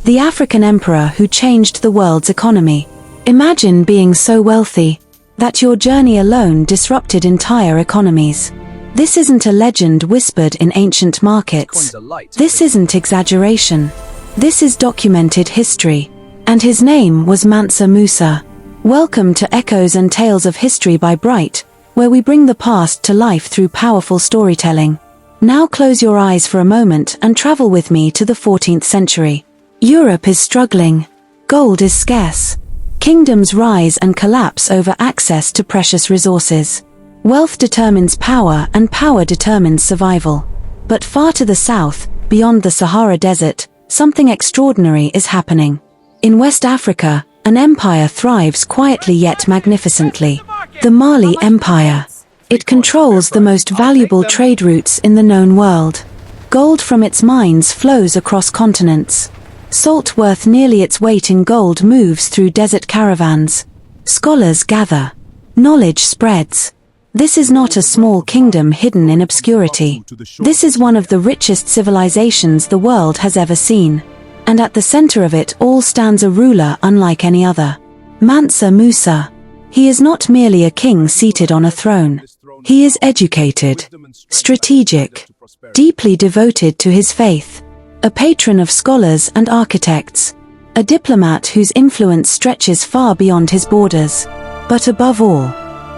the African emperor who changed the world's economy. Imagine being so wealthy that your journey alone disrupted entire economies. This isn't a legend whispered in ancient markets. This isn't exaggeration. This is documented history. And his name was Mansa Musa. Welcome to Echoes and Tales of History by Bright, where we bring the past to life through powerful storytelling. Now close your eyes for a moment and travel with me to the 14th century. Europe is struggling. Gold is scarce. Kingdoms rise and collapse over access to precious resources. Wealth determines power and power determines survival. But far to the south, beyond the Sahara Desert, something extraordinary is happening. In West Africa, an empire thrives quietly yet magnificently. The Mali Empire. It controls the most valuable trade routes in the known world. Gold from its mines flows across continents. Salt worth nearly its weight in gold moves through desert caravans. Scholars gather. Knowledge spreads. This is not a small kingdom hidden in obscurity. This is one of the richest civilizations the world has ever seen. And at the center of it all stands a ruler unlike any other. Mansa Musa. He is not merely a king seated on a throne. He is educated, strategic, deeply devoted to his faith. A patron of scholars and architects, a diplomat whose influence stretches far beyond his borders. But above all,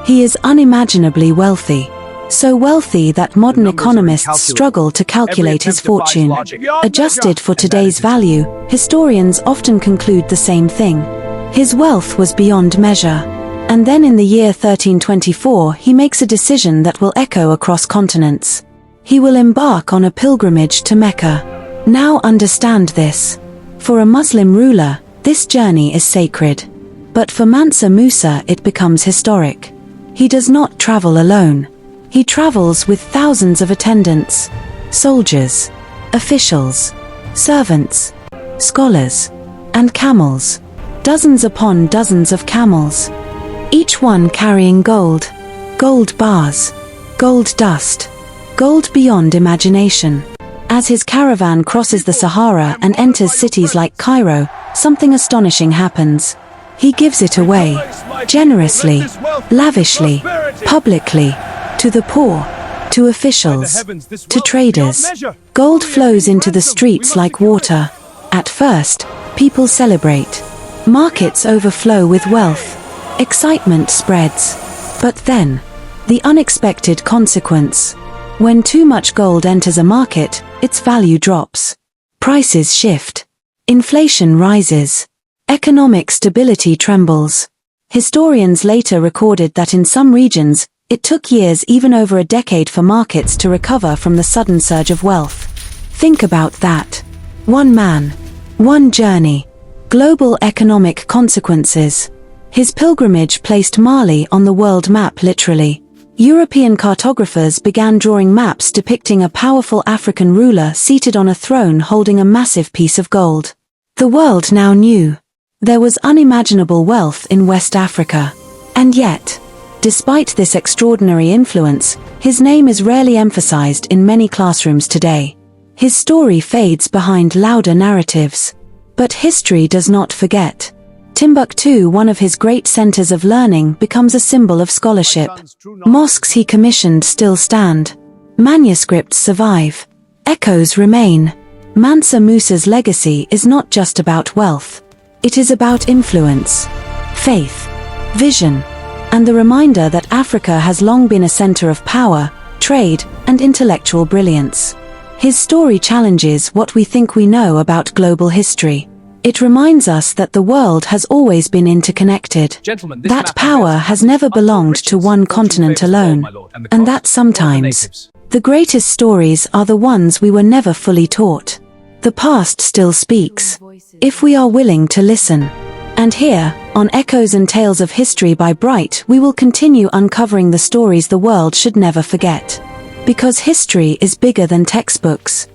he is unimaginably wealthy. So wealthy that modern economists struggle to calculate his fortune. Adjusted for today's value, historians often conclude the same thing. His wealth was beyond measure. And then in the year 1324 he makes a decision that will echo across continents. He will embark on a pilgrimage to Mecca. Now understand this. For a Muslim ruler, this journey is sacred. But for Mansa Musa it becomes historic. He does not travel alone. He travels with thousands of attendants, soldiers, officials, servants, scholars, and camels. Dozens upon dozens of camels. Each one carrying gold, gold bars, gold dust, gold beyond imagination. As his caravan crosses the Sahara and enters cities like Cairo, something astonishing happens. He gives it away, generously, lavishly, publicly, to the poor, to officials, to traders. Gold flows into the streets like water. At first, people celebrate. Markets overflow with wealth. Excitement spreads. But then, the unexpected consequence. When too much gold enters a market, its value drops. Prices shift. Inflation rises. Economic stability trembles. Historians later recorded that in some regions, it took years, even over a decade, for markets to recover from the sudden surge of wealth. Think about that. One man, one journey, global economic consequences. His pilgrimage placed Mali on the world map literally. European cartographers began drawing maps depicting a powerful African ruler seated on a throne holding a massive piece of gold. The world now knew. There was unimaginable wealth in West Africa. And yet, despite this extraordinary influence, his name is rarely emphasized in many classrooms today. His story fades behind louder narratives. But history does not forget. Timbuktu, one of his great centers of learning, becomes a symbol of scholarship. Mosques he commissioned still stand. Manuscripts survive. Echoes remain. Mansa Musa's legacy is not just about wealth. It is about influence, faith, vision, and the reminder that Africa has long been a center of power, trade, and intellectual brilliance. His story challenges what we think we know about global history. It reminds us that the world has always been interconnected, that power has never belonged to one continent alone, and that sometimes the greatest stories are the ones we were never fully taught. The past still speaks, if we are willing to listen. And here, on Echoes and Tales of History by Bright, we will continue uncovering the stories the world should never forget. Because history is bigger than textbooks.